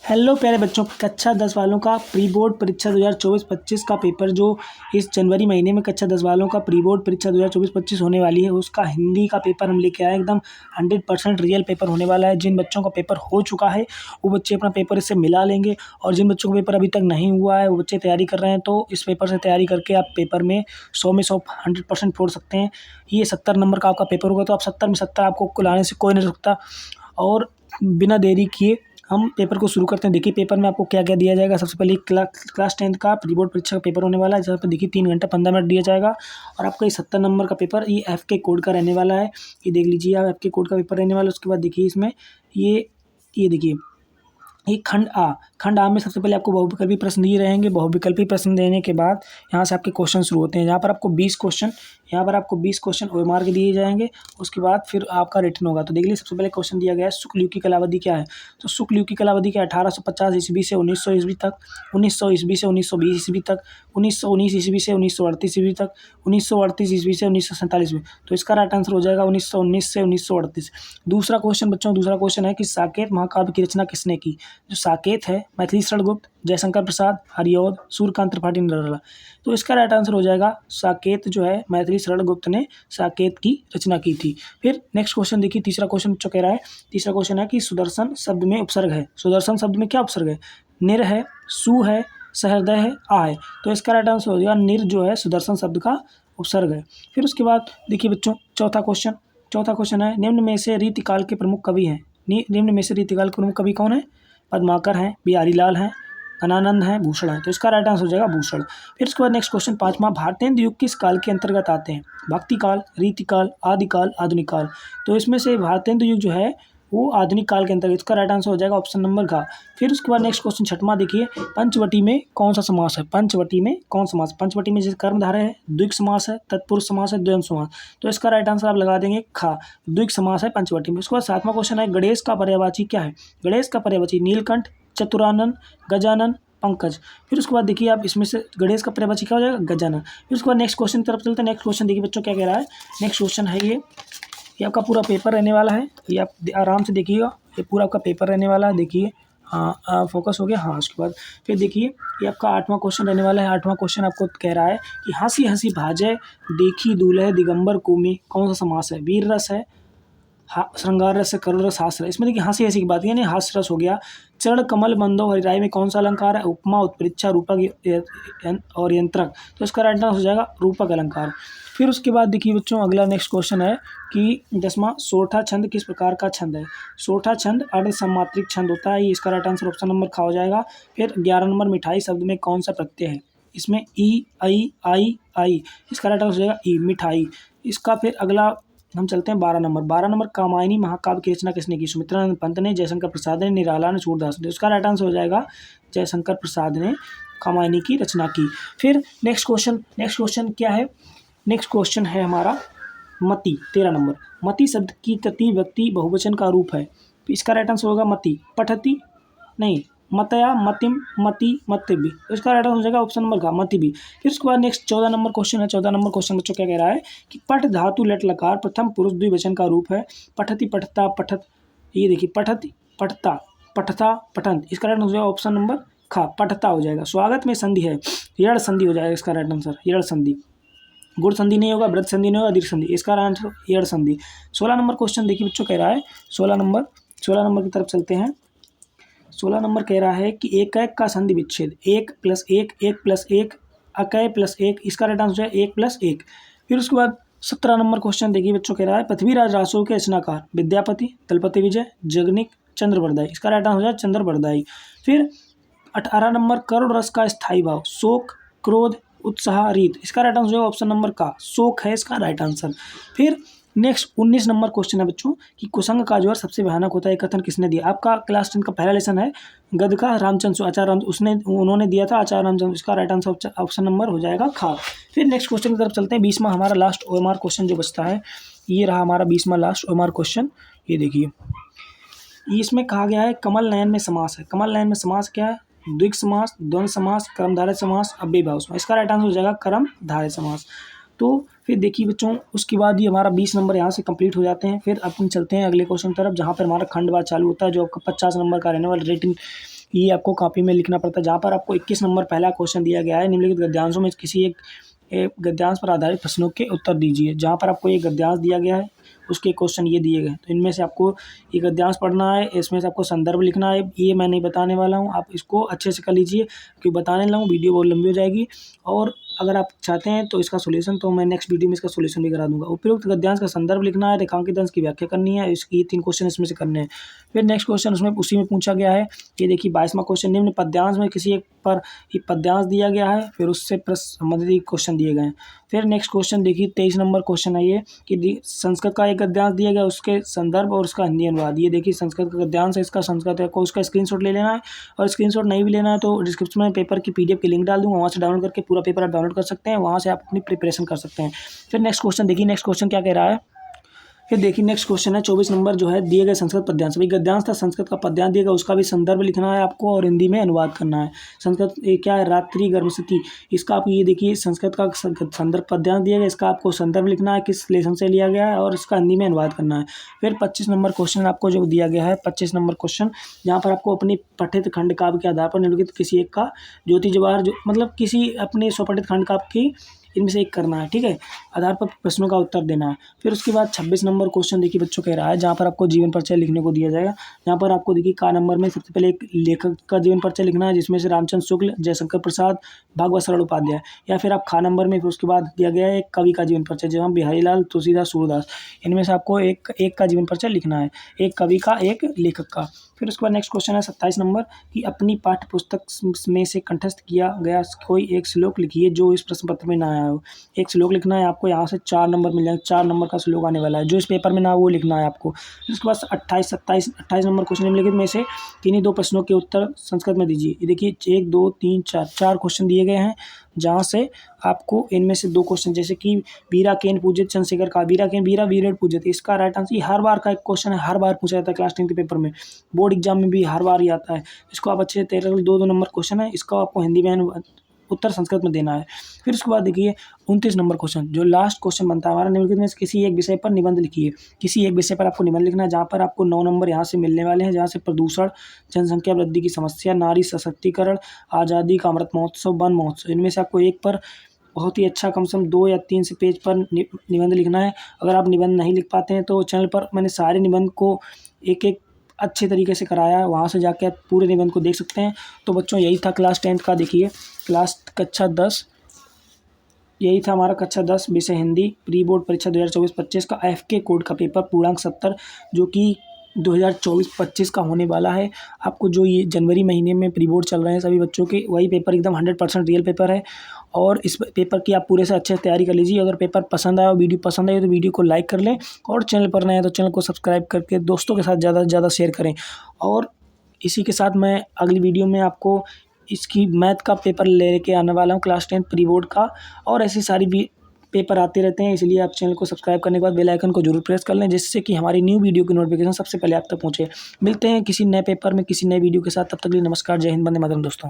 Hello प्यारे बच्चों, कक्षा 10 वालों का प्री बोर्ड परीक्षा 2024-25 का पेपर जो इस जनवरी महीने में कक्षा 10 वालों का प्री बोर्ड परीक्षा 2024-25 होने वाली है, उसका हिंदी का पेपर हम लेके आए। एकदम 100% रियल पेपर होने वाला है। जिन बच्चों का पेपर हो चुका है वो बच्चे अपना पेपर इससे मिला लेंगे, और जिन बच्चों का पेपर अभी तक नहीं हुआ है वो बच्चे तैयारी कर रहे हैं, तो इस पेपर से तैयारी करके आप पेपर में 100 में 100 100% फोड़ सकते हैं। ये 70 नंबर का आपका पेपर होगा, तो आप 70 में 70 आपको लाने से कोई नहीं रुकता। और बिना देरी किए हम पेपर को शुरू करते हैं। देखिए पेपर में आपको क्या क्या दिया जाएगा। सबसे पहले क्लास 10 का प्री बोर्ड परीक्षा का पेपर होने वाला है, जहाँ पर देखिए 3 घंटा 15 मिनट दिया जाएगा। और आपका ये 70 नंबर का पेपर ये FK कोड का रहने वाला है। ये देख लीजिए आप, FK कोड का पेपर रहने वाला है। उसके बाद देखिए इसमें ये देखिए ये खंड आ में सबसे पहले आपको बहुविकल्पी प्रश्न दिए रहेंगे। बहुविकल्पी प्रश्न देने के बाद यहाँ से आपके क्वेश्चन शुरू होते हैं। यहाँ पर आपको 20 क्वेश्चन OMR के दिए जाएंगे। उसके बाद फिर आपका रिटन होगा। तो देख लीजिए सबसे पहले क्वेश्चन दिया गया है, शुक्ल युग की कलावधि क्या है। तो शुक्ल युग की कलावधि क्या है, 1850 ईस्वी से 1900 ईस्वी तक, 1900 ईस्वी से 1920 ईस्वी तक, 1919 ईस्वी से 1938 ईस्वी तक, 1938 ईस्वी से 1947 ईस्वी। तो इसका राइट आंसर हो जाएगा 1919 से 1938। दूसरा क्वेश्चन है कि साकेत महाकाव्य की रचना किसने की। जो साकेत है, मैथिली शरण गुप्त, जयशंकर प्रसाद, हरिऔध, सूर्यकांत त्रिपाठी, निराला। तो इसका राइट आंसर हो जाएगा साकेत जो है, मैथिली शरण गुप्त ने साकेत की रचना की थी। फिर नेक्स्ट क्वेश्चन देखिए, तीसरा क्वेश्चन जो कह रहा है, तीसरा क्वेश्चन है कि सुदर्शन शब्द में उपसर्ग है। सुदर्शन शब्द में क्या उपसर्ग है, निर है, सु है, सहृदय है, आ है। तो इसका राइट आंसर हो जाएगा निर जो है सुदर्शन शब्द का उपसर्ग है। फिर उसके बाद देखिए बच्चों चौथा क्वेश्चन है, निम्न में से रीतिकाल के प्रमुख कवि हैं। निम्न में से रीतिकाल के प्रमुख कवि कौन है। पद्माकर हैं, बिहारी लाल हैं, घनानंद हैं, भूषण हैं। तो इसका राइट आंसर हो जाएगा भूषण। फिर उसके बाद नेक्स्ट क्वेश्चन पांचवा, भारतेंदु युग किस काल के अंतर्गत आते हैं। भक्ति काल, रीतिकाल, आदिकाल, आधुनिक काल। तो इसमें से भारतेंदु युग जो है वो आधुनिक काल के अंतर्गत, इसका राइट आंसर हो जाएगा ऑप्शन नंबर का। फिर उसके बाद नेक्स्ट क्वेश्चन छठवां देखिए, पंचवटी में कौन सा समास है। पंचवटी में जैसे कर्मधारय है, द्विग समास है, तत्पुरुष समास है, द्वंद्व समास। तो इसका राइट आंसर आप लगा देंगे खा, द्विग समास है पंचवटी में। उसके बाद सातवां क्वेश्चन है, गणेश का पर्यायवाची क्या है। गणेश का पर्यायवाची नीलकंठ, चतुरानन, गजानन, पंकज। फिर उसके बाद देखिए आप इसमें से गणेश का पर्यायवाची क्या हो जाएगा, गजानन। फिर उसके बाद नेक्स्ट क्वेश्चन की तरफ चलते हैं। नेक्स्ट क्वेश्चन देखिए बच्चों क्या कह रहा है। नेक्स्ट क्वेश्चन है ये आपका पूरा पेपर रहने वाला है। ये आप आराम से देखिएगा, ये पूरा आपका पेपर रहने वाला है। देखिए हाँ, फोकस हो गया। हाँ, उसके बाद फिर देखिए ये आपका 8वां क्वेश्चन रहने वाला है। 8वां क्वेश्चन आपको कह रहा है कि हंसी हंसी भाजय देखी दूल्हे दिगंबर को में कौन सा समास है। वीर रस है, श्रृंगार रस है, करुण रस, हास्य रस। इसमें देखिए हंसी हंसी की बात यानी हास्य रस हो गया। चरण कमल बंदो हरिराय में कौन सा अलंकार है। उपमा, उत्प्रेक्षा, रूपक और यंत्रक। तो इसका राइट आंसर हो जाएगा रूपक अलंकार। फिर उसके बाद देखिए बच्चों अगला नेक्स्ट क्वेश्चन है कि 10वां, सोरठा छंद किस प्रकार का छंद है। सोरठा छंद अर्ध सम्मात्रिक छंद होता है। ये इसका राइट आंसर ऑप्शन नंबर खा हो जाएगा। फिर 11 नंबर, मिठाई शब्द में कौन सा प्रत्यय है। इसमें ई, आई। इसका राइट आंसर हो जाएगा ई, मिठाई। इसका फिर अगला हम चलते हैं 12 नंबर, कामायनी महाकाव्य की रचना किसने की। सुमित्रानंद पंत ने, जयशंकर प्रसाद ने, निराला ने, सूरदास ने। उसका राइट आंसर हो जाएगा जयशंकर प्रसाद ने कामायनी की रचना की। फिर नेक्स्ट क्वेश्चन क्या है। नेक्स्ट क्वेश्चन है हमारा मति, 13 नंबर। मति शब्द की तृतीय व्यक्ति बहुवचन का रूप है। इसका राइट आंसर होगा मति, पठति नहीं, मतया, मतिम, मति, मतिबी। तो इसका राइट आंसर हो जाएगा ऑप्शन नंबर का मतिबी। फिर उसके बाद नेक्स्ट 14 नंबर क्वेश्चन है। 14 नंबर क्वेश्चन बच्चों क्या कह रहा है कि पठ धातु लट लकार प्रथम पुरुष द्विवचन का रूप है। पठति, पठता, पठत। ये देखिए पठति, पठता, पठता, पठंत। इसका राइट आंसर हो जाएगा ऑप्शन नंबर खा, पठता हो जाएगा। स्वागत में संधि है, यड़ संधि हो जाएगा इसका राइट आंसर, यड़ संधि। गुड़ संधि नहीं होगा, वृद्ध संधि नहीं होगा, दीर्घ संधि। इसका आंसर यड़ संधि। 16 नंबर क्वेश्चन देखिए बच्चों कह रहा है, 16 नंबर की तरफ चलते हैं। 16 नंबर कह रहा है कि एक का संधि विच्छेद, 1 + 1, 1 + 1, अकय + 1। इसका राइट आंसर है 1 + 1। फिर उसके बाद 17 नंबर क्वेश्चन देखिए बच्चों कह रहा है, पृथ्वीराज रासो के रचनाकार विद्यापति, दलपति विजय, जगनिक, चंद्रवरदाई। इसका राइट आंसर हो जाए चंद्रवरदाई। फिर 18 नंबर, करुण रस का स्थायी भाव, शोक, क्रोध, उत्साह, रीत। इसका राइट आंसर है ऑप्शन नंबर का शोक है इसका राइट आंसर। फिर नेक्स्ट 19 नंबर क्वेश्चन है बच्चों कि कुसंग का ज्वर सबसे भयानक होता है, कथन किसने दिया। आपका क्लास 10 का पहला लेसन है गद का, रामचंद्र आचार्य उन्होंने दिया था, आचार्य रामचंद्र। इसका राइट आंसर ऑप्शन नंबर हो जाएगा खा। फिर नेक्स्ट क्वेश्चन की तरफ चलते हैं। 20वां हमारा लास्ट OMR क्वेश्चन जो बचता है, ये रहा हमारा 20वां लास्ट OMR क्वेश्चन। ये देखिए इसमें कहा गया है कमल नयन में समास है। कमल नयन में समास क्या है, द्विग समास, द्वंद्व समास, कर्मधारय समास, अव्ययीभाव समास। इसका राइट आंसर हो जाएगा कर्मधारय समास। तो फिर देखिए बच्चों उसके बाद ये हमारा 20 नंबर यहाँ से कंप्लीट हो जाते हैं। फिर अपन चलते हैं अगले क्वेश्चन की तरफ, जहाँ पर हमारा खंडवाद चालू होता है, जो आपका 50 नंबर का रहने वाला रिटन ये आपको कॉपी में लिखना पड़ता है, जहाँ पर आपको 21 नंबर पहला क्वेश्चन दिया गया है, निम्नलिखित गद्यांशों में किसी एक गद्यांश पर आधारित प्रश्नों के उत्तर दीजिए। जहाँ पर आपको एक गद्यांश दिया गया है, उसके क्वेश्चन ये दिए गए हैं। तो इनमें से आपको ये गद्यांश पढ़ना है, इसमें से आपको संदर्भ लिखना है। ये मैं नहीं बताने वाला हूँ, आप इसको अच्छे से कर लीजिए, क्योंकि बताने लगा हूँ वीडियो बहुत लंबी हो जाएगी। और अगर आप चाहते हैं तो इसका सॉल्यूशन तो मैं नेक्स्ट वीडियो में इसका सॉल्यूशन भी करा दूंगा। उपयुक्त गद्यांश का संदर्भ लिखना है, रेखांकित अंश की व्याख्या करनी है, इसकी 3 क्वेश्चन इसमें से करने हैं। फिर नेक्स्ट क्वेश्चन उसमें उसी में पूछा गया है, ये देखिए 22वां क्वेश्चन, निम्न पद्यांश में किसी एक पर ये पद्यांश दिया गया है, फिर उससे प्रश्न संबंधित क्वेश्चन दिए गए हैं। फिर नेक्स्ट क्वेश्चन देखिए 23 नंबर क्वेश्चन है ये, कि संस्कृत का एक गद्यांश दिया गया, उसके संदर्भ और उसका हिंदी अनुवाद। ये देखिए संस्कृत का गद्यांश है, इसका संस्कृत है को उसका स्क्रीनशॉट ले लेना है, और स्क्रीनशॉट नहीं भी लेना है तो डिस्क्रिप्शन में पेपर की PDF की लिंक डाल दूंगा, वहाँ से डाउनलोड करके पूरा पेपर आप डाउनलोड कर सकते हैं, वहाँ से आप अपनी प्रिपरेशन कर सकते हैं। फिर नेक्स्ट क्वेश्चन देखिए, नेक्स्ट क्वेश्चन क्या कह रहा है। फिर देखिए नेक्स्ट क्वेश्चन है 24 नंबर जो है, दिए गए संस्कृत पद्यांश, भाई गद्यांश था, संस्कृत का पद्यांश दिया गया, उसका भी संदर्भ लिखना है आपको और हिंदी में अनुवाद करना है। संस्कृत ये क्या है, रात्रि गर्मसती, इसका आप ये देखिए संस्कृत का संदर्भ पद्यांश दिया गया, इसका आपको संदर्भ लिखना है, किस लेसन से लिया गया है, और इसका हिंदी में अनुवाद करना है। फिर 25 नंबर क्वेश्चन आपको जो दिया गया है, 25 नंबर क्वेश्चन, जहाँ पर आपको अपनी पठित खंड काव्य के आधार पर निम्नलिखित किसी एक का ज्योति जवाहर जो मतलब किसी अपने स्वपठित खंड काव्य की इनमें से एक करना है, ठीक है, आधार पर प्रश्नों का उत्तर देना है। फिर उसके बाद 26 नंबर क्वेश्चन देखिए बच्चों कह रहा है, जहाँ पर आपको जीवन परिचय लिखने को दिया जाएगा। यहाँ पर आपको देखिए का नंबर में सबसे पहले एक लेखक का जीवन परिचय लिखना है, जिसमें से रामचंद्र शुक्ल, जयशंकर प्रसाद, भागवत सरल उपाध्याय। या फिर आप खा नंबर में फिर उसके बाद दिया गया है एक कवि का जीवन परिचय, जहाँ बिहारी लाल, तुलसीदास, सूरदास। इनमें से आपको एक का जीवन परिचय लिखना है, एक कवि का, एक लेखक का। फिर उसके बाद नेक्स्ट क्वेश्चन है 27 नंबर, कि अपनी पाठ्य पुस्तक में से कंठस्थ किया गया कोई एक श्लोक लिखिए जो इस प्रश्न पत्र में ना आया हो। एक श्लोक लिखना है आपको, यहाँ से 4 नंबर मिल जाएंगे, 4 नंबर का श्लोक आने वाला है, जो इस पेपर में ना वो लिखना है आपको। उसके बाद 28 नंबर क्वेश्चन निम्नलिखित में से किन्हीं 2 प्रश्नों के उत्तर संस्कृत में दीजिए। ये देखिए 1 2 3 4 क्वेश्चन दिए गए हैं, जहाँ से आपको इनमें से 2 क्वेश्चन, जैसे कि वीरा केन पूजित चंद्रशेखर का, वीरा केन वीरा वीरेड पूजित, इसका राइट आंसर, ये हर बार का एक क्वेश्चन है, हर बार पूछा जाता है क्लास 10 के पेपर में, बोर्ड एग्जाम में भी हर बार ही आता है। इसको आप अच्छे से 2 नंबर क्वेश्चन है, इसका आपको हिंदी में उत्तर संस्कृत में देना है। फिर उसके बाद देखिए 29 नंबर क्वेश्चन, जो लास्ट क्वेश्चन बनता है हमारा, निम्नलिखित में से किसी एक विषय पर निबंध लिखिए। किसी एक विषय पर आपको निबंध लिखना है, जहाँ पर आपको 9 नंबर यहाँ से मिलने वाले हैं, जहाँ से प्रदूषण, जनसंख्या वृद्धि की समस्या, नारी सशक्तिकरण, आज़ादी का अमृत महोत्सव, वन महोत्सव। इनमें से आपको एक पर बहुत ही अच्छा कम से कम 2 या 3 से पेज पर निबंध लिखना है। अगर आप निबंध नहीं लिख पाते हैं तो चैनल पर मैंने सारे निबंध को एक अच्छे तरीके से कराया है, वहाँ से जाके आप पूरे निबंध को देख सकते हैं। तो बच्चों यही था क्लास 10 का, देखिए क्लास कक्षा 10, यही था हमारा कक्षा 10 विषय हिंदी प्री बोर्ड परीक्षा 2024-25 का FK कोड का पेपर पूर्णांक 70, जो कि 2024-25 का होने वाला है। आपको जो ये जनवरी महीने में प्री बोर्ड चल रहे हैं सभी बच्चों के, वही पेपर एकदम 100% रियल पेपर है, और इस पेपर की आप पूरे से अच्छे से तैयारी कर लीजिए। अगर पेपर पसंद आया, वीडियो पसंद आई तो वीडियो को लाइक कर लें, और चैनल पर नए हैं तो चैनल को सब्सक्राइब करके दोस्तों के साथ ज़्यादा से ज़्यादा शेयर करें। और इसी के साथ मैं अगली वीडियो में आपको इसकी मैथ का पेपर लेके आने वाला हूँ, क्लास 10 प्री बोर्ड का, और ऐसी सारी भी पेपर आते रहते हैं। इसलिए आप चैनल को सब्सक्राइब करने के बाद बेल आइकन को जरूर प्रेस कर लें, जिससे कि हमारी न्यू वीडियो की नोटिफिकेशन सबसे पहले आप तक पहुंचे। मिलते हैं किसी नए पेपर में किसी नए वीडियो के साथ, तब तक के लिए नमस्कार, जय हिंद, वंदे मातरम दोस्तों।